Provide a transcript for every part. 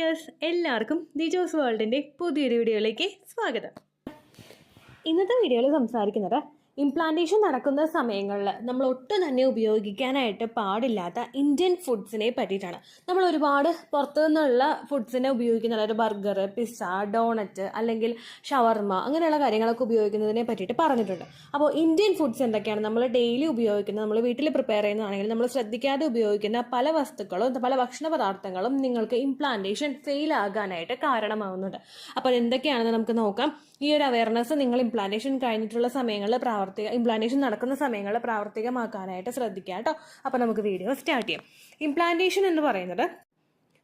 Dears, എല്ലാവർക്കും ദിജോസ് വേൾഡിൻ്റെ പുതിയൊരു വീഡിയോയിലേക്ക് സ്വാഗതം. ഇന്നത്തെ വീഡിയോയിൽ സംസാരിക്കുന്നത് ഇംപ്ലാന്റേഷൻ നടക്കുന്ന സമയങ്ങളിൽ നമ്മൾ ഒട്ടും തന്നെ ഉപയോഗിക്കാനായിട്ട് പാടില്ലാത്ത ഇന്ത്യൻ ഫുഡ്സിനെ പറ്റിയിട്ടാണ്. നമ്മൾ ഒരുപാട് പുറത്തു നിന്നുള്ള ഫുഡ്സിനെ ഉപയോഗിക്കുന്ന, അതായത് ബർഗർ, പിസ്സ, ഡോണറ്റ് അല്ലെങ്കിൽ ഷവർമ അങ്ങനെയുള്ള കാര്യങ്ങളൊക്കെ ഉപയോഗിക്കുന്നതിനെ പറ്റിയിട്ട് പറഞ്ഞിട്ടുണ്ട്. അപ്പോൾ ഇന്ത്യൻ ഫുഡ്സ് എന്തൊക്കെയാണ് നമ്മൾ ഡെയിലി ഉപയോഗിക്കുന്നത്, നമ്മൾ വീട്ടിൽ പ്രിപ്പയർ ചെയ്യുന്നതാണെങ്കിൽ നമ്മൾ ശ്രദ്ധിക്കാതെ ഉപയോഗിക്കുന്ന പല വസ്തുക്കളും, പല ഭക്ഷണ പദാർത്ഥങ്ങളും നിങ്ങൾക്ക് ഇംപ്ലാന്റേഷൻ ഫെയിൽ ആകാനായിട്ട് കാരണമാവുന്നുണ്ട്. അപ്പോൾ എന്തൊക്കെയാണെന്ന് നമുക്ക് നോക്കാം. ഈ ഒരു അവയർനെസ് നിങ്ങൾ ഇംപ്ലാന്റേഷൻ കഴിഞ്ഞിട്ടുള്ള സമയങ്ങളിൽ ഇംപ്ലാന്റേഷൻ നടക്കുന്ന സമയങ്ങളിൽ പ്രാവർത്തികമാക്കാനായിട്ട് ശ്രദ്ധിക്കുക കേട്ടോ. അപ്പോൾ നമുക്ക് വീഡിയോ സ്റ്റാർട്ട് ചെയ്യാം. ഇംപ്ലാന്റേഷൻ എന്ന് പറയുന്നത്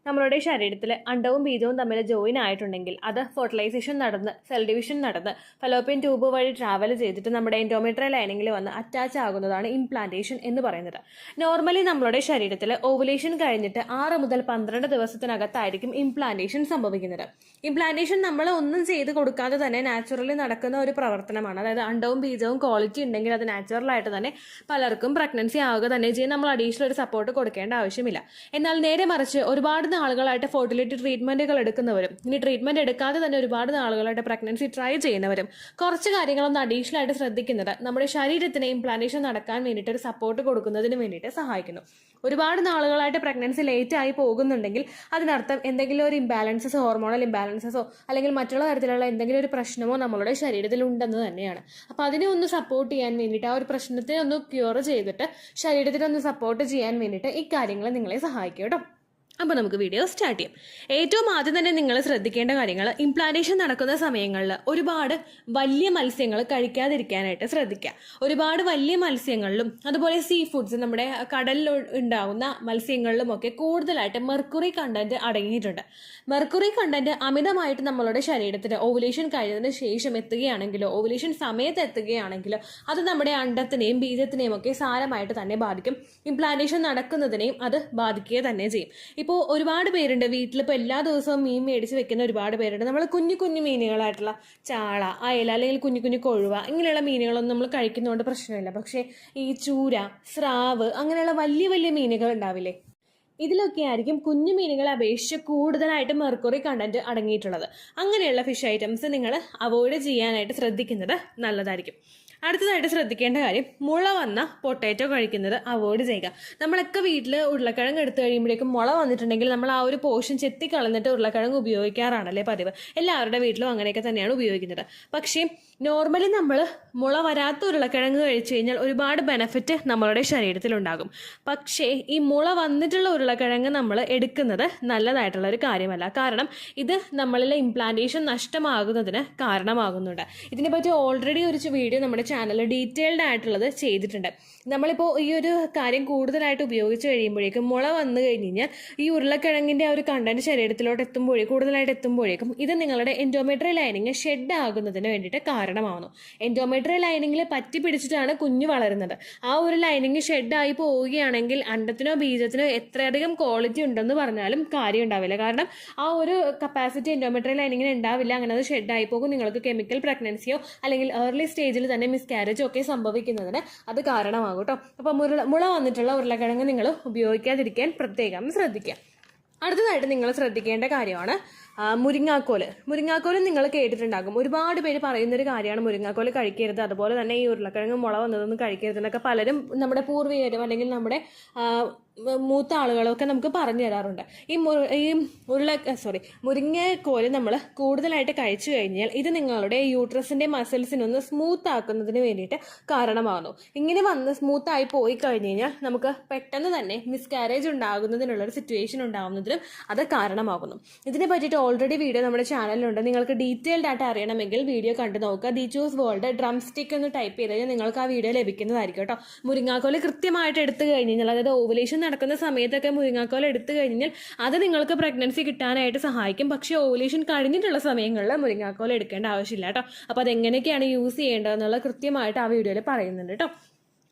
നമ്മളുടെ ശരീരത്തിൽ അണ്ടവും ബീജവും തമ്മിൽ ജോയിൻ ആയിട്ടുണ്ടെങ്കിൽ അത് ഫെർട്ടിലൈസേഷൻ നടന്ന്, സെൽ ഡിവിഷൻ നടന്ന്, ഫലോപ്പിയൻ ട്യൂബ് വഴി ട്രാവൽ ചെയ്തിട്ട് നമ്മുടെ എൻഡോമെട്രിയൽ ലൈനിങ്ങിൽ വന്ന് അറ്റാച്ച് ആകുന്നതാണ് ഇംപ്ലാന്റേഷൻ എന്ന് പറയുന്നത്. നോർമലി നമ്മളുടെ ശരീരത്തിൽ ഓവുലേഷൻ കഴിഞ്ഞിട്ട് 6 മുതൽ 12 ദിവസത്തിനകത്തായിരിക്കും ഇംപ്ലാന്റേഷൻ സംഭവിക്കുന്നത്. ഇംപ്ലാന്റേഷൻ നമ്മൾ ഒന്നും ചെയ്ത് കൊടുക്കാതെ തന്നെ നാച്ചുറലി നടക്കുന്ന ഒരു പ്രവർത്തനമാണ്. അതായത് അണ്ടവും ബീജവും ക്വാളിറ്റി ഉണ്ടെങ്കിൽ അത് നാച്ചുറലായിട്ട് തന്നെ പലർക്കും പ്രഗ്നൻസി ആവുക തന്നെ ചെയ്യും. നമ്മൾ അഡീഷണൽ ഒരു സപ്പോർട്ട് കൊടുക്കേണ്ട ആവശ്യമില്ല. എന്നാൽ നേരെ മറിച്ച് ഒരുപാട് നാളുകളായിട്ട് ഫെർട്ടിലിറ്റി ട്രീറ്റ്മെന്റുകൾ എടുക്കുന്നവരും, ഇനി ട്രീറ്റ്മെന്റ് എടുക്കാതെ തന്നെ ഒരുപാട് നാളുകളായിട്ട് പ്രഗ്നൻസി ട്രൈ ചെയ്യുന്നവരും കുറച്ച് കാര്യങ്ങളൊന്ന് അഡീഷണൽ ആയിട്ട് ശ്രദ്ധിക്കുന്നത് നമ്മുടെ ശരീരത്തിന് ഇംപ്ലാന്റേഷൻ നടക്കാൻ വേണ്ടിയിട്ട് ഒരു സപ്പോർട്ട് കൊടുക്കുന്നതിന് വേണ്ടിയിട്ട് സഹായിക്കുന്നു. ഒരുപാട് നാളുകളായിട്ട് പ്രഗ്നൻസി ലേറ്റ് ആയി പോകുന്നുണ്ടെങ്കിൽ അതിനർത്ഥം എന്തെങ്കിലും ഒരു ഇംബാലൻസസോ, ഹോർമോണൽ ഇംബാലൻസസോ അല്ലെങ്കിൽ മറ്റുള്ള തരത്തിലുള്ള എന്തെങ്കിലും ഒരു പ്രശ്നമോ നമ്മളുടെ ശരീരത്തിൽ ഉണ്ടെന്ന് തന്നെയാണ്. അപ്പോൾ അതിനെ ഒന്ന് സപ്പോർട്ട് ചെയ്യാൻ വേണ്ടിയിട്ട്, ആ ഒരു പ്രശ്നത്തെ ഒന്ന് ക്യൂർ ചെയ്തിട്ട് ശരീരത്തിനൊന്ന് സപ്പോർട്ട് ചെയ്യാൻ വേണ്ടിയിട്ട് ഈ കാര്യങ്ങൾ നിങ്ങളെ സഹായിക്കും കേട്ടോ. അപ്പോൾ നമുക്ക് വീഡിയോ സ്റ്റാർട്ട് ചെയ്യാം. ഏറ്റവും ആദ്യം തന്നെ നിങ്ങൾ ശ്രദ്ധിക്കേണ്ട കാര്യങ്ങൾ, ഇംപ്ലാന്റേഷൻ നടക്കുന്ന സമയങ്ങളിൽ ഒരുപാട് വലിയ മത്സ്യങ്ങൾ കഴിക്കാതിരിക്കാനായിട്ട് ശ്രദ്ധിക്കുക. ഒരുപാട് വലിയ മത്സ്യങ്ങളിലും അതുപോലെ സീ ഫുഡ്സ്, നമ്മുടെ കടലിൽ ഉണ്ടാകുന്ന മത്സ്യങ്ങളിലും ഒക്കെ കൂടുതലായിട്ട് മെർക്കുറി കണ്ടന്റ് അടങ്ങിയിട്ടുണ്ട്. മെർക്കുറി കണ്ടന്റ് അമിതമായിട്ട് നമ്മളുടെ ശരീരത്തിന് ഓവുലേഷൻ കഴിഞ്ഞതിന് ശേഷം എത്തുകയാണെങ്കിലോ, ഓവുലേഷൻ സമയത്ത് എത്തുകയാണെങ്കിലോ അത് നമ്മുടെ അണ്ടത്തിനെയും ബീജത്തിനെയും ഒക്കെ സാരമായിട്ട് തന്നെ ബാധിക്കും. ഇംപ്ലാന്റേഷൻ നടക്കുന്നതിനെയും അത് ബാധിക്കുക തന്നെ ചെയ്യും. ഇപ്പോൾ ഒരുപാട് പേരുണ്ട് വീട്ടിൽ, ഇപ്പോൾ എല്ലാ ദിവസവും മീൻ മേടിച്ച് വെക്കുന്ന ഒരുപാട് പേരുണ്ട്. നമ്മൾ കുഞ്ഞു കുഞ്ഞു മീനുകളായിട്ടുള്ള ചാള, അയല അല്ലെങ്കിൽ കുഞ്ഞു കുഞ്ഞു കൊഴുവ ഇങ്ങനെയുള്ള മീനുകളൊന്നും നമ്മൾ കഴിക്കുന്നതുകൊണ്ട് പ്രശ്നമില്ല. പക്ഷേ ഈ ചൂര, സ്രാവ് അങ്ങനെയുള്ള വലിയ വലിയ മീനുകൾ ഉണ്ടാവില്ലേ, ഇതിലൊക്കെ ആയിരിക്കും കുഞ്ഞു മീനുകളെ അപേക്ഷിച്ച് കൂടുതലായിട്ട് മെർക്കുറി കണ്ടന്റ് അടങ്ങിയിട്ടുള്ളത്. അങ്ങനെയുള്ള ഫിഷ് ഐറ്റംസ് നിങ്ങൾ അവോയ്ഡ് ചെയ്യാനായിട്ട് ശ്രദ്ധിക്കുന്നത് നല്ലതായിരിക്കും. അടുത്തതായിട്ട് ശ്രദ്ധിക്കേണ്ട കാര്യം, മുള വന്ന പൊട്ടാറ്റോ കഴിക്കുന്നത് അവോയ്ഡ് ചെയ്യുക. നമ്മളൊക്കെ വീട്ടിൽ ഉരുളക്കിഴങ്ങ് എടുത്തു കഴിയുമ്പോഴേക്കും മുള വന്നിട്ടുണ്ടെങ്കിൽ നമ്മൾ ആ ഒരു പോർഷൻ ചെത്തിക്കളഞ്ഞിട്ട് ഉരുളക്കിഴങ്ങ് ഉപയോഗിക്കാറാണല്ലേ പതിവ്. എല്ലാവരുടെ വീട്ടിലും അങ്ങനെയൊക്കെ തന്നെയാണ് ഉപയോഗിക്കുന്നത്. പക്ഷേ നോർമലി നമ്മൾ മുള വരാത്ത ഉരുളക്കിഴങ്ങ് കഴിച്ചു കഴിഞ്ഞാൽ ഒരുപാട് ബെനഫിറ്റ് നമ്മളുടെ ശരീരത്തിലുണ്ടാകും. പക്ഷേ ഈ മുള വന്നിട്ടുള്ള ഉരുളക്കിഴങ്ങ് നമ്മൾ എടുക്കുന്നത് നല്ലതായിട്ടുള്ള ഒരു കാര്യമല്ല. കാരണം ഇത് നമ്മളിലെ ഇംപ്ലാന്റേഷൻ നഷ്ടമാകുന്നതിന് കാരണമാകുന്നുണ്ട്. ഇതിനെപ്പറ്റി ഓൾറെഡി ഒരു വീഡിയോ നമ്മുടെ ചാനലിൽ ഡീറ്റെയിൽഡ് ആയിട്ടുള്ളത് ചെയ്തിട്ടുണ്ട്. നമ്മളിപ്പോൾ ഈ ഒരു കാര്യം കൂടുതലായിട്ട് ഉപയോഗിച്ച് കഴിയുമ്പോഴേക്കും മുള വന്നു കഴിഞ്ഞ് കഴിഞ്ഞാൽ ഈ ഉരുളക്കിഴങ്ങിൻ്റെ ആ ഒരു കണ്ടന്റ് ശരീരത്തിലോട്ട് കൂടുതലായിട്ട് എത്തുമ്പോഴേക്കും ഇത് നിങ്ങളുടെ എൻഡോമെട്രിയൽ ലൈനിങ് ഷെഡ് ആകുന്നതിന് വേണ്ടിയിട്ട് കാരണമാവുന്നു. എൻഡോമെട്രിയൽ ലൈനിങ്ങിൽ പറ്റി പിടിച്ചിട്ടാണ് കുഞ്ഞ് വളരുന്നത്. ആ ഒരു ലൈനിങ് ഷെഡായി പോവുകയാണെങ്കിൽ അണ്ടത്തിനോ ബീജത്തിനോ എത്രയധികം ക്വാളിറ്റി ഉണ്ടെന്ന് പറഞ്ഞാലും കാര്യം ഉണ്ടാവില്ല. കാരണം ആ ഒരു കപ്പാസിറ്റി എൻഡോമെട്രിയൽ ലൈനിങ്ങിന് ഉണ്ടാവില്ല. അങ്ങനെ അത് ഷെഡായി പോകും. നിങ്ങൾക്ക് കെമിക്കൽ പ്രഗ്നൻസിയോ അല്ലെങ്കിൽ ഏർലി സ്റ്റേജിൽ തന്നെ മിസ്കാരേജോ ഒക്കെ സംഭവിക്കുന്നതിന് അത് കാരണമാകും കേട്ടോ. അപ്പോൾ മുള വന്നിട്ടുള്ള ഉരുളക്കിഴങ്ങ് നിങ്ങൾ ഉപയോഗിക്കാതിരിക്കാൻ പ്രത്യേകം ശ്രദ്ധിക്കുക. അടുത്തതായിട്ട് നിങ്ങൾ ശ്രദ്ധിക്കേണ്ട കാര്യമാണ് മുരിങ്ങാക്കോല് നിങ്ങൾ കേട്ടിട്ടുണ്ടാകും. ഒരുപാട് പേര് പറയുന്നൊരു കാര്യമാണ് മുരിങ്ങാക്കോല് കഴിക്കരുത്, അതുപോലെ തന്നെ ഈ ഉരുളക്കിഴങ്ങ് മുള വന്നതൊന്നും കഴിക്കരുത് എന്നൊക്കെ പലരും നമ്മുടെ പൂർവികരും അല്ലെങ്കിൽ നമ്മുടെ മൂത്ത ആളുകളൊക്കെ നമുക്ക് പറഞ്ഞു തരാറുണ്ട്. ഈ മുരിങ്ങക്കോല് നമ്മൾ കൂടുതലായിട്ട് കഴിച്ചു കഴിഞ്ഞാൽ ഇത് നിങ്ങളുടെ യൂട്രസിന്റെ മസിൽസിനൊന്ന് സ്മൂത്ത് ആക്കുന്നതിന് വേണ്ടിയിട്ട് കാരണമാകുന്നു. ഇങ്ങനെ വന്ന് സ്മൂത്തായി പോയി കഴിഞ്ഞ് കഴിഞ്ഞാൽ നമുക്ക് പെട്ടെന്ന് തന്നെ മിസ്കാരേജ് ഉണ്ടാകുന്നതിനുള്ളൊരു സിറ്റുവേഷൻ ഉണ്ടാകുന്നതിനും അത് കാരണമാകുന്നു. ഇതിനെ പറ്റിയിട്ട് ഓൾറെഡി വീഡിയോ നമ്മുടെ ചാനലിലുണ്ട്. നിങ്ങൾക്ക് ഡീറ്റെയിൽഡ് ആയിട്ട് അറിയണമെങ്കിൽ വീഡിയോ കണ്ടു നോക്കുക. ദിജോസ് വേൾഡ് ഡ്രം സ്റ്റിക്ക് എന്ന് ടൈപ്പ് ചെയ്ത് കഴിഞ്ഞാൽ നിങ്ങൾക്ക് ആ വീഡിയോ ലഭിക്കുന്നതായിരിക്കും കേട്ടോ. മുരിങ്ങാക്കോല് കൃത്യമായിട്ട് എടുത്തു കഴിഞ്ഞാൽ, അതായത് ഓവുലേഷൻ നടക്കുന്ന സമയത്തൊക്കെ മുരിങ്ങാക്കോല് എടുത്തു കഴിഞ്ഞാൽ അത് നിങ്ങൾക്ക് പ്രഗ്നൻസി കിട്ടാനായിട്ട് സഹായിക്കും. പക്ഷേ ഓവുലേഷൻ കഴിഞ്ഞിട്ടുള്ള സമയങ്ങളിൽ മുരിങ്ങാക്കോല് എടുക്കേണ്ട ആവശ്യമില്ല കേട്ടോ. അപ്പോൾ അതെങ്ങനെയൊക്കെയാണ് യൂസ് ചെയ്യേണ്ടതെന്നുള്ള കൃത്യമായിട്ട് ആ വീഡിയോയിൽ പറയുന്നുണ്ട് കേട്ടോ.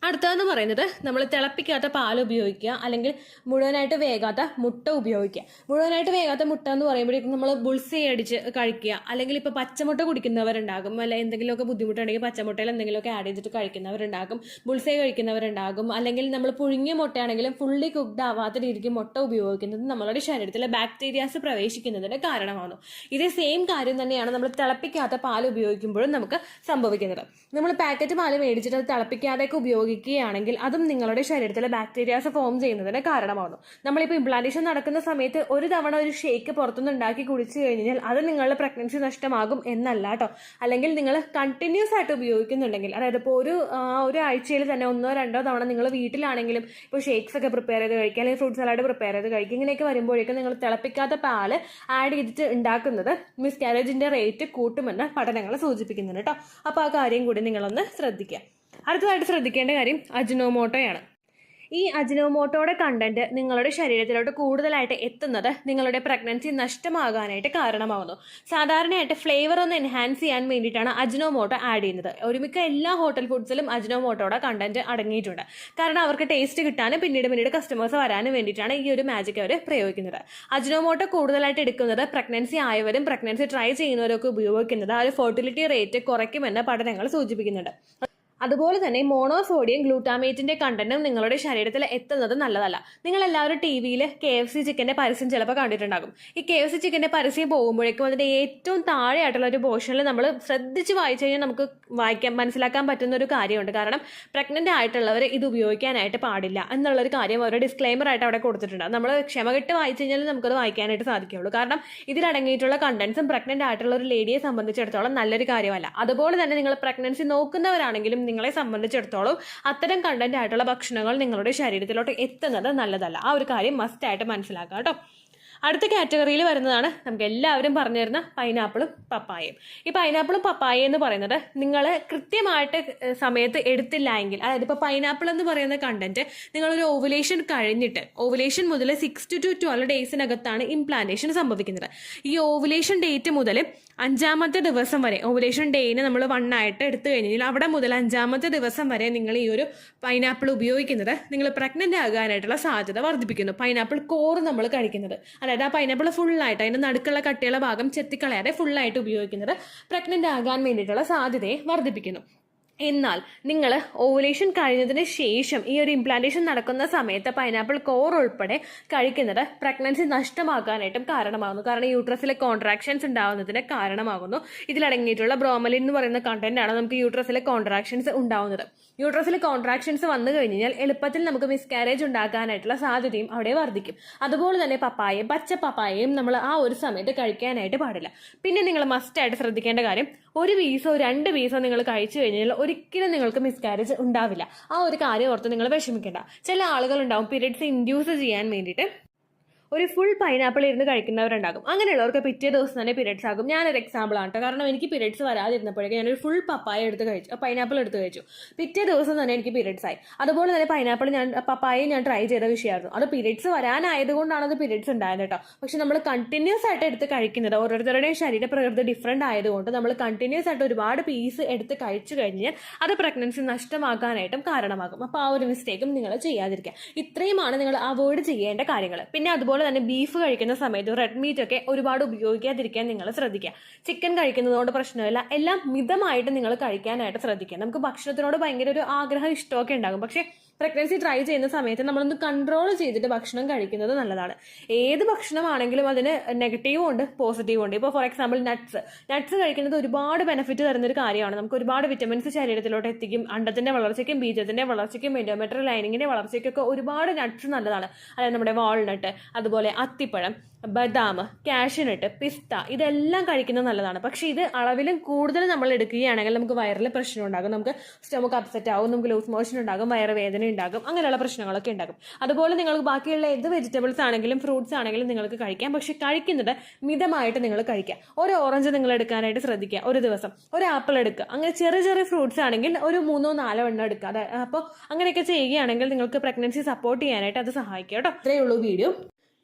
അടുത്തതെന്ന് പറയുന്നത് നമ്മൾ തിളപ്പിക്കാത്ത പാൽ ഉപയോഗിക്കുക, അല്ലെങ്കിൽ മുഴുവനായിട്ട് വേകാത്ത മുട്ട ഉപയോഗിക്കുക. മുഴുവനായിട്ട് വേകാത്ത മുട്ട എന്ന് പറയുമ്പോഴേക്കും നമ്മൾ ബുൾസൈ അടിച്ച് കഴിക്കുക, അല്ലെങ്കിൽ ഇപ്പോൾ പച്ചമുട്ട കുടിക്കുന്നവരുണ്ടാകും, അല്ല എന്തെങ്കിലുമൊക്കെ ബുദ്ധിമുട്ടുണ്ടെങ്കിൽ പച്ചമുട്ടയിൽ എന്തെങ്കിലുമൊക്കെ ആഡ് ചെയ്തിട്ട് കഴിക്കുന്നവരുണ്ടാകും, ബുൾസൈ കഴിക്കുന്നവരുണ്ടാകും. അല്ലെങ്കിൽ നമ്മൾ പുഴുങ്ങിയ മുട്ടയാണെങ്കിലും ഫുള്ളി കുക്ക്ഡ് ആവാത്ത രീതിക്ക് മുട്ട ഉപയോഗിക്കുന്നത് നമ്മളുടെ ശരീരത്തിലെ ബാക്ടീരിയാസ് പ്രവേശിക്കുന്നതിന് കാരണമാകുന്നു. ഇതേ സെയിം കാര്യം തന്നെയാണ് നമ്മൾ തിളപ്പിക്കാത്ത പാൽ ഉപയോഗിക്കുമ്പോഴും നമുക്ക് സംഭവിക്കുന്നത്. നമ്മൾ പാക്കറ്റ് പാൽ മേടിച്ചിട്ട് അത് തിളപ്പിക്കാതെയൊക്കെ ഉപയോഗിക്കുകയാണെങ്കിൽ അതും നിങ്ങളുടെ ശരീരത്തിലെ ബാക്ടീരിയാസ് ഫോം ചെയ്യുന്നതിന് കാരണമാകുന്നു. നമ്മളിപ്പോൾ ഇംപ്ലാന്റേഷൻ നടക്കുന്ന സമയത്ത് ഒരു തവണ ഒരു ഷേക്ക് പുറത്തുനിന്ന് ഉണ്ടാക്കി കുടിച്ചു കഴിഞ്ഞാൽ അത് നിങ്ങളുടെ പ്രഗ്നൻസി നഷ്ടമാകും എന്നല്ല കേട്ടോ. അല്ലെങ്കിൽ നിങ്ങൾ കണ്ടിന്യൂസ് ആയിട്ട് ഉപയോഗിക്കുന്നുണ്ടെങ്കിൽ, അതായത് ഇപ്പോൾ ഒരു ആഴ്ചയിൽ തന്നെ 1-2 തവണ നിങ്ങൾ വീട്ടിലാണെങ്കിലും ഇപ്പോൾ ഷേക്സ് ഒക്കെ പ്രിപ്പയർ ചെയ്ത് കഴിക്കുക, അല്ലെങ്കിൽ ഫ്രൂട്ട് സലാഡ് പ്രിപ്പയർ ചെയ്ത് കഴിക്കുക, ഇങ്ങനെയൊക്കെ വരുമ്പോഴേക്കും നിങ്ങൾ തിളപ്പിക്കാത്ത പാല് ആഡ് ചെയ്തിട്ട് ഉണ്ടാക്കുന്നത് മിസ്കാരേജിന്റെ റേറ്റ് കൂട്ടുമെന്ന് പഠനങ്ങൾ സൂചിപ്പിക്കുന്നുണ്ട് കേട്ടോ. അപ്പോൾ ആ കാര്യം കൂടി നിങ്ങളൊന്ന് ശ്രദ്ധിക്കുക. അടുത്തതായിട്ട് ശ്രദ്ധിക്കേണ്ട കാര്യം അജിനോമോട്ടോയാണ്. ഈ അജിനോമോട്ടോയുടെ കണ്ടന്റ് നിങ്ങളുടെ ശരീരത്തിലോട്ട് കൂടുതലായിട്ട് എത്തുന്നത് നിങ്ങളുടെ പ്രഗ്നൻസി നഷ്ടമാകാനായിട്ട് കാരണമാകുന്നു. സാധാരണയായിട്ട് ഫ്ലേവർ ഒന്ന് എൻഹാൻസ് ചെയ്യാൻ വേണ്ടിയിട്ടാണ് അജിനോമോട്ടോ ആഡ് ചെയ്യുന്നത്. ഒരുമിക്ക എല്ലാ ഹോട്ടൽ ഫുഡ്സിലും അജിനോമോട്ടോയുടെ കണ്ടന്റ് അടങ്ങിയിട്ടുണ്ട്. കാരണം അവർക്ക് ടേസ്റ്റ് കിട്ടാനും പിന്നീട് കസ്റ്റമേഴ്സ് വരാനും വേണ്ടിയിട്ടാണ് ഈ ഒരു മാജിക് അവർ പ്രയോഗിക്കുന്നത്. അജിനോമോട്ടോ കൂടുതലായിട്ട് എടുക്കുന്നത് പ്രഗ്നൻസി ആയവരും പ്രഗ്നൻസി ട്രൈ ചെയ്യുന്നവരൊക്കെ ഉപയോഗിക്കുന്നത് ആ ഒരു ഫെർട്ടിലിറ്റി റേറ്റ് കുറയ്ക്കുമെന്ന് പഠനങ്ങൾ സൂചിപ്പിക്കുന്നുണ്ട്. അതുപോലെ തന്നെ മോണോസോഡിയം ഗ്ലൂട്ടാമേറ്റിന്റെ കണ്ടന്റും നിങ്ങളുടെ ശരീരത്തിൽ എത്തുന്നത് നല്ലതല്ല. നിങ്ങൾ എല്ലാവരും ടി-വിയിൽ KFC ചിക്കന്റെ പരസ്യം ചിലപ്പോൾ കണ്ടിട്ടുണ്ടാകും. ഈ KFC ചിക്കന്റെ പരസ്യം പോകുമ്പോഴേക്കും അതിന്റെ ഏറ്റവും താഴെയായിട്ടുള്ള ഒരു പോർഷനിൽ നമ്മൾ ശ്രദ്ധിച്ച് വായിച്ചു കഴിഞ്ഞാൽ നമുക്ക് മനസ്സിലാക്കാൻ പറ്റുന്ന ഒരു കാര്യമുണ്ട്. കാരണം പ്രഗ്നന്റ് ആയിട്ടുള്ളവർ ഇത് ഉപയോഗിക്കാനായിട്ട് പാടില്ല എന്നുള്ളൊരു കാര്യം അവരുടെ ഡിസ്ക്ലൈമർ ആയിട്ട് അവിടെ കൊടുത്തിട്ടുണ്ട്. നമ്മൾ ക്ഷമകെട്ട് വായിച്ചു കഴിഞ്ഞാൽ നമുക്കത് വായിക്കാനായിട്ട് സാധിക്കുകയുള്ളൂ. കാരണം ഇതിലടങ്ങിയിട്ടുള്ള കണ്ടന്റ്സും പ്രഗ്നന്റ് ആയിട്ടുള്ള ഒരു ലേഡിയെ സംബന്ധിച്ചിടത്തോളം നല്ലൊരു കാര്യമല്ല. അതുപോലെ തന്നെ നിങ്ങൾ പ്രഗ്നൻസി നോക്കുന്നവരാണെങ്കിലും നിങ്ങളെ സംബന്ധിച്ചിടത്തോളം അത്തരം കണ്ടന്റ് ആയിട്ടുള്ള ഭക്ഷണങ്ങൾ നിങ്ങളുടെ ശരീരത്തിലോട്ട് എത്തുന്നത് നല്ലതല്ല. ആ ഒരു കാര്യം മസ്റ്റ് ആയിട്ട് മനസ്സിലാക്കാം കേട്ടോ. അടുത്ത കാറ്റഗറിയിൽ വരുന്നതാണ് നമുക്ക് എല്ലാവരും പറഞ്ഞു തരുന്ന പൈനാപ്പിളും പപ്പായയും. ഈ പൈനാപ്പിളും പപ്പായ എന്ന് പറയുന്നത് നിങ്ങൾ കൃത്യമായിട്ട് സമയത്ത് എടുത്തില്ല എങ്കിൽ, അതായത് ഇപ്പോൾ പൈനാപ്പിൾ എന്ന് പറയുന്ന കണ്ടന്റ് നിങ്ങളൊരു ഓവുലേഷൻ കഴിഞ്ഞിട്ട്, ഓവുലേഷൻ മുതൽ 6 to 12 ഡേയ്സിനകത്താണ് ഇംപ്ലാന്റേഷൻ സംഭവിക്കുന്നത്. ഈ ഓവുലേഷൻ ഡേറ്റ് മുതൽ 5ാമത്തെ ദിവസം വരെ, ഓവുലേഷൻ ഡേയിന് നമ്മൾ 1 ആയിട്ട് എടുത്തു കഴിഞ്ഞാൽ അവിടെ മുതൽ 5ാമത്തെ ദിവസം വരെ നിങ്ങൾ ഈ ഒരു പൈനാപ്പിൾ ഉപയോഗിക്കുന്നത് നിങ്ങൾ പ്രഗ്നന്റ് ആകാനായിട്ടുള്ള സാധ്യത വർദ്ധിപ്പിക്കുന്നു. പൈനാപ്പിൾ കോർ നമ്മൾ കഴിക്കുന്നത്, അതായത് ആ പൈനാപ്പിൾ ഫുള്ളായിട്ട് അതിൻ്റെ നടുക്കുള്ള കട്ടിയുള്ള ഭാഗം ചെത്തിക്കളയാതെ ഫുള്ളായിട്ട് ഉപയോഗിക്കുന്നത് പ്രഗ്നന്റ് ആകാൻ വേണ്ടിയിട്ടുള്ള സാധ്യതയെ വർദ്ധിപ്പിക്കുന്നു. എന്നാൽ നിങ്ങൾ ഓവുലേഷൻ കഴിഞ്ഞതിന് ശേഷം ഈ ഒരു ഇംപ്ലാന്റേഷൻ നടക്കുന്ന സമയത്ത് പൈനാപ്പിൾ കോർ ഉൾപ്പെടെ കഴിക്കുന്നത് പ്രഗ്നൻസി നഷ്ടമാക്കാനായിട്ടും കാരണമാകുന്നു. കാരണം യൂട്രസിലെ കോൺട്രാക്ഷൻസ് ഉണ്ടാകുന്നതിന് കാരണമാകുന്നു. ഇതിലടങ്ങിയിട്ടുള്ള ബ്രോമലിൻ എന്ന് പറയുന്ന കണ്ടന്റ് ആണ് നമുക്ക് യൂട്രസിലെ കോൺട്രാക്ഷൻസ് ഉണ്ടാവുന്നത്. യൂട്രസിലെ കോൺട്രാക്ഷൻസ് വന്നു കഴിഞ്ഞാൽ എളുപ്പത്തിൽ നമുക്ക് മിസ്കാരേജ് ഉണ്ടാക്കാനായിട്ടുള്ള സാധ്യതയും അവിടെ വർദ്ധിക്കും. അതുപോലെ തന്നെ പപ്പായയും പച്ച പപ്പായയും നമ്മൾ ആ ഒരു സമയത്ത് കഴിക്കാനായിട്ട് പാടില്ല. പിന്നെ നിങ്ങൾ മസ്റ്റായിട്ട് ശ്രദ്ധിക്കേണ്ട കാര്യം, 1 പീസോ 2 പീസോ നിങ്ങൾ കഴിച്ചു കഴിഞ്ഞാൽ ഒരിക്കലും നിങ്ങൾക്ക് മിസ്കാരേജ് ഉണ്ടാവില്ല. ആ ഒരു കാര്യം ഓർത്ത് നിങ്ങൾ വിഷമിക്കേണ്ട. ചില ആളുകളുണ്ടാവും പീരിയഡ്സ് ഇൻഡ്യൂസ് ചെയ്യാൻ വേണ്ടിയിട്ട് ഒരു ഫുൾ പൈനാപ്പിൾ ഇരുന്ന് കഴിക്കുന്നവരുണ്ടാകും. അങ്ങനെയുള്ളവർക്ക് പിറ്റേ ദിവസം തന്നെ പീരിയഡ്സ് ആകും. ഞാനൊരു എക്സാമ്പിൾ ആണ് കേട്ടോ. കാരണം എനിക്ക് പീരിയഡ്സ് വരാതിരുന്നപ്പോഴേക്കും ഞാനൊരു ഫുൾ പൈനാപ്പിൾ എടുത്ത് കഴിച്ചു. പിറ്റേ ദിവസം തന്നെ എനിക്ക് പീരിയഡ്സ് ആയി. അതുപോലെ തന്നെ പപ്പായ ഞാൻ ട്രൈ ചെയ്ത വിഷയമായിരുന്നു. അത് പീരിയഡ്സ് വരാനായതുകൊണ്ടാണ് അത് പീരിയഡ്സ് ഉണ്ടായത് കേട്ടോ. പക്ഷെ നമ്മൾ കണ്ടിന്യൂസ് ആയിട്ട് എടുത്ത് കഴിക്കുന്നത്, ഓരോരുത്തരുടെയും ശരീരപ്രകൃതി ഡിഫറെന്റ് ആയതുകൊണ്ട് നമ്മൾ കണ്ടിന്യൂസ് ആയിട്ട് ഒരുപാട് പീസ് എടുത്ത് കഴിച്ചു കഴിഞ്ഞാൽ അത് പ്രഗ്നൻസി നഷ്ടമാക്കാനായിട്ടും കാരണമാകും. അപ്പോൾ ആ ഒരു മിസ്റ്റേക്കും നിങ്ങൾ ചെയ്യാതിരിക്കുക. ഇത്രയുമാണ് നിങ്ങൾ അവോയ്ഡ് ചെയ്യേണ്ട കാര്യങ്ങൾ. പിന്നെ അതുപോലെ തന്നെ ബീഫ് കഴിക്കുന്ന സമയത്ത് റെഡ് മീറ്റ് ഒക്കെ ഒരുപാട് ഉപയോഗിക്കാതിരിക്കാൻ നിങ്ങൾ ശ്രദ്ധിക്കുക. ചിക്കൻ കഴിക്കുന്നതുകൊണ്ട് പ്രശ്നമില്ല. എല്ലാം മിതമായിട്ട് നിങ്ങൾ കഴിക്കാനായിട്ട് ശ്രദ്ധിക്കുക. നമുക്ക് ഭക്ഷണത്തിനോട് ഭയങ്കര ഒരു ആഗ്രഹം, ഇഷ്ടമൊക്കെ ഉണ്ടാകും. പക്ഷെ പ്രഗ്നൻസി ട്രൈ ചെയ്യുന്ന സമയത്ത് നമ്മളൊന്ന് കൺട്രോൾ ചെയ്തിട്ട് ഭക്ഷണം കഴിക്കുന്നത് നല്ലതാണ്. ഏത് ഭക്ഷണമാണെങ്കിലും അതിന് നെഗറ്റീവും ഉണ്ട് പോസിറ്റീവും ഉണ്ട്. ഇപ്പോൾ ഫോർ എക്സാമ്പിൾ നട്ട്സ് കഴിക്കുന്നത് ഒരുപാട് ബെനിഫിറ്റ് തരുന്നൊരു കാര്യമാണ്. നമുക്ക് ഒരുപാട് വിറ്റമിൻസ് ശരീരത്തിലോട്ട് എത്തിക്കും. അണ്ടത്തിന്റെ വളർച്ചയ്ക്കും ബീജത്തിന്റെ വളർച്ചയ്ക്കും എൻഡോമെട്രിയൽ ലൈനിങ്ങിന്റെ വളർച്ചയ്ക്കൊക്കെ ഒരുപാട് നട്ട്സ് നല്ലതാണ്. അതായത് നമ്മുടെ വാൾനട്ട്, അതുപോലെ അത്തിപ്പഴം, ബദാം, കാഷ്യൂനട്ട്, പിസ്ത, ഇതെല്ലാം കഴിക്കുന്നത് നല്ലതാണ്. പക്ഷേ ഇത് അളവിലും കൂടുതൽ നമ്മൾ എടുക്കുകയാണെങ്കിൽ നമുക്ക് വയറിൽ പ്രശ്നം ഉണ്ടാകും. നമുക്ക് സ്റ്റൊമക്ക് അപ്സെറ്റ് ആകും, നമുക്ക് ലൂസ് മോഷൻ ഉണ്ടാകും, വയറുവേദന ഉണ്ടാകും, അങ്ങനെയുള്ള പ്രശ്നങ്ങളൊക്കെ ഉണ്ടാകും. അതുപോലെ നിങ്ങൾക്ക് ബാക്കിയുള്ള ഏത് വെജിറ്റബിൾസ് ആണെങ്കിലും ഫ്രൂട്ട്സ് ആണെങ്കിലും നിങ്ങൾക്ക് കഴിക്കാം. പക്ഷെ കഴിക്കുന്നത് മിതമായിട്ട് നിങ്ങൾ കഴിക്കുക. ഒരു ഓറഞ്ച് നിങ്ങൾ എടുക്കാനായിട്ട് ശ്രദ്ധിക്കുക. ഒരു ദിവസം ഒരു ആപ്പിൾ എടുക്കുക. അങ്ങനെ ചെറിയ ഫ്രൂട്ട്സ് ആണെങ്കിൽ ഒരു 3-4 എണ്ണം എടുക്കുക. അപ്പോൾ അങ്ങനെയൊക്കെ ചെയ്യുകയാണെങ്കിൽ നിങ്ങൾക്ക് പ്രഗ്നൻസി സപ്പോർട്ട് ചെയ്യാനായിട്ട് അത് സഹായിക്കും കേട്ടോ. ഇത്രയേ ഉള്ളൂ വീഡിയോ.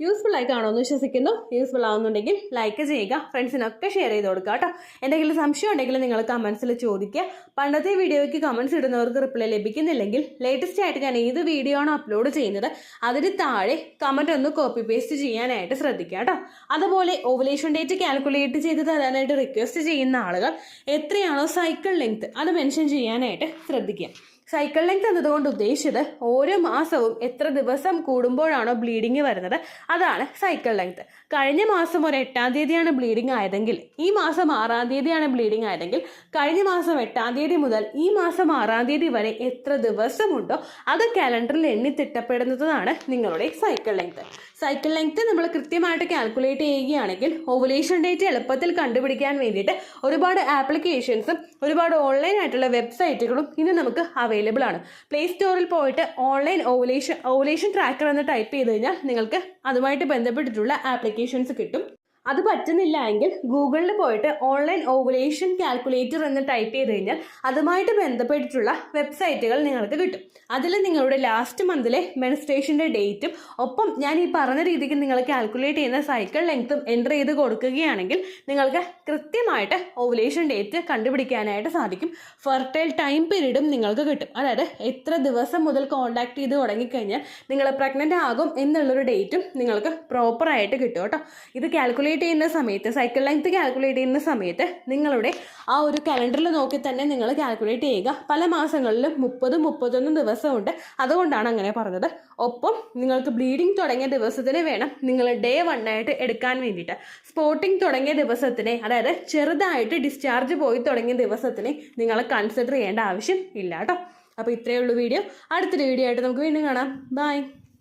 യൂസ്ഫുൾ ആയി കാണുമെന്ന് വിശ്വസിക്കുന്നു. യൂസ്ഫുൾ ആവുന്നുണ്ടെങ്കിൽ ലൈക്ക് ചെയ്യുക, ഫ്രണ്ട്സിനൊക്കെ ഷെയർ ചെയ്ത് കൊടുക്കുക കേട്ടോ. എന്തെങ്കിലും സംശയം ഉണ്ടെങ്കിൽ നിങ്ങൾ കമൻസിൽ ചോദിക്കുക. പണ്ടത്തെ വീഡിയോയ്ക്ക് കമൻസ് ഇടുന്നവർക്ക് റിപ്ലൈ ലഭിക്കുന്നില്ലെങ്കിൽ ലേറ്റസ്റ്റ് ആയിട്ട് ഞാൻ ഏത് വീഡിയോ ആണോ അപ്ലോഡ് ചെയ്യുന്നത് അതിന് താഴെ കമൻറ്റ് ഒന്ന് കോപ്പി പേസ്റ്റ് ചെയ്യാനായിട്ട് ശ്രദ്ധിക്കുക കേട്ടോ. അതുപോലെ ഓവുലേഷൻ ഡേറ്റ് കാൽക്കുലേറ്റ് ചെയ്ത് തരാനായിട്ട് റിക്വസ്റ്റ് ചെയ്യുന്ന ആളുകൾ എത്രയാണോ സൈക്കിൾ ലെങ്ത് അത് മെൻഷൻ ചെയ്യാനായിട്ട് ശ്രദ്ധിക്കുക. സൈക്കിൾ ലെങ്ത് എന്നതുകൊണ്ട് ഉദ്ദേശിച്ചത് ഓരോ മാസവും എത്ര ദിവസം കൂടുമ്പോഴാണോ ബ്ലീഡിങ് വരുന്നത് അതാണ് സൈക്കിൾ ലെങ്ത്. കഴിഞ്ഞ മാസം ഒരു 8-ാം തീയതിയാണ് ബ്ലീഡിങ് ആയതെങ്കിൽ ഈ മാസം 6-ാം തീയതിയാണ് ബ്ലീഡിങ് ആയതെങ്കിൽ കഴിഞ്ഞ മാസം 8-ാം തീയതി മുതൽ ഈ മാസം 6-ാം തീയതി വരെ എത്ര ദിവസമുണ്ടോ അത് കാലണ്ടറിൽ എണ്ണി തിട്ടപ്പെടുന്നതാണ് നിങ്ങളുടെ സൈക്കിൾ ലെങ്ത്. സൈക്കിൾ ലെങ്ത് നമ്മൾ കൃത്യമായിട്ട് കാൽക്കുലേറ്റ് ചെയ്യുകയാണെങ്കിൽ ഓവുലേഷൻ ഡേറ്റ് എളുപ്പത്തിൽ കണ്ടുപിടിക്കാൻ വേണ്ടിയിട്ട് ഒരുപാട് ആപ്ലിക്കേഷൻസും ഒരുപാട് ഓൺലൈൻ ആയിട്ടുള്ള വെബ്സൈറ്റുകളും ഇന്ന് നമുക്ക് അവൈലബിൾ ആണ്. പ്ലേ സ്റ്റോറിൽ പോയിട്ട് ഓൺലൈൻ ഓവുലേഷൻ ട്രാക്കർ എന്ന് ടൈപ്പ് ചെയ്ത് കഴിഞ്ഞാൽ നിങ്ങൾക്ക് അതുമായിട്ട് ബന്ധപ്പെട്ടിട്ടുള്ള ആപ്ലിക്കേഷൻസ് കിട്ടും. അത് പറ്റുന്നില്ല എങ്കിൽ ഗൂഗിളിൽ പോയിട്ട് ഓൺലൈൻ ഓവുലേഷൻ കാൽക്കുലേറ്റർ എന്ന് ടൈപ്പ് ചെയ്ത് കഴിഞ്ഞാൽ അതുമായിട്ട് ബന്ധപ്പെട്ടിട്ടുള്ള വെബ്സൈറ്റുകൾ നിങ്ങൾക്ക് കിട്ടും. അതിൽ നിങ്ങളുടെ ലാസ്റ്റ് മന്തിലെ മെൻസ്ട്രേഷൻ്റെ ഡേറ്റും ഒപ്പം ഞാൻ ഈ പറഞ്ഞ രീതിക്ക് നിങ്ങൾ കാൽക്കുലേറ്റ് ചെയ്യുന്ന സൈക്കിൾ ലെങ്ത്തും എൻ്റർ ചെയ്ത് കൊടുക്കുകയാണെങ്കിൽ നിങ്ങൾക്ക് കൃത്യമായിട്ട് ഓവുലേഷൻ ഡേറ്റ് കണ്ടുപിടിക്കാനായിട്ട് സാധിക്കും. ഫെർട്ടൈൽ ടൈം പീരീഡും നിങ്ങൾക്ക് കിട്ടും. അതായത് എത്ര ദിവസം മുതൽ കോൺടാക്ട് ചെയ്ത് തുടങ്ങിക്കഴിഞ്ഞാൽ നിങ്ങൾ പ്രഗ്നൻ്റ് ആകും എന്നുള്ളൊരു ഡേറ്റും നിങ്ങൾക്ക് പ്രോപ്പറായിട്ട് കിട്ടും കേട്ടോ. ഇത് കാൽക്കുലേറ്റ് ചെയ്യുന്ന സമയത്ത് സൈക്കിൾ ലെങ്ത് കാൽക്കുലേറ്റ് ചെയ്യുന്ന സമയത്ത് നിങ്ങളുടെ ആ ഒരു കലണ്ടറിൽ നോക്കി തന്നെ നിങ്ങൾ കാൽക്കുലേറ്റ് ചെയ്യുക. പല മാസങ്ങളിലും 30-31 ദിവസമുണ്ട്, അതുകൊണ്ടാണ് അങ്ങനെ പറഞ്ഞത്. ഒപ്പം നിങ്ങൾക്ക് ബ്ലീഡിങ് തുടങ്ങിയ ദിവസത്തിന് വേണം നിങ്ങൾ ഡേ 1 ആയിട്ട് എടുക്കാൻ വേണ്ടിയിട്ട്. സ്പോട്ടിങ് തുടങ്ങിയ ദിവസത്തിനെ, അതായത് ചെറുതായിട്ട് ഡിസ്ചാർജ് പോയി തുടങ്ങിയ ദിവസത്തിനെ നിങ്ങൾ കൺസിഡർ ചെയ്യേണ്ട ആവശ്യം ഇല്ല കേട്ടോ. അപ്പോൾ ഇത്രയേ ഉള്ളൂ വീഡിയോ. അടുത്തൊരു വീഡിയോ ആയിട്ട് നമുക്ക് വീണ്ടും കാണാം. ബൈ.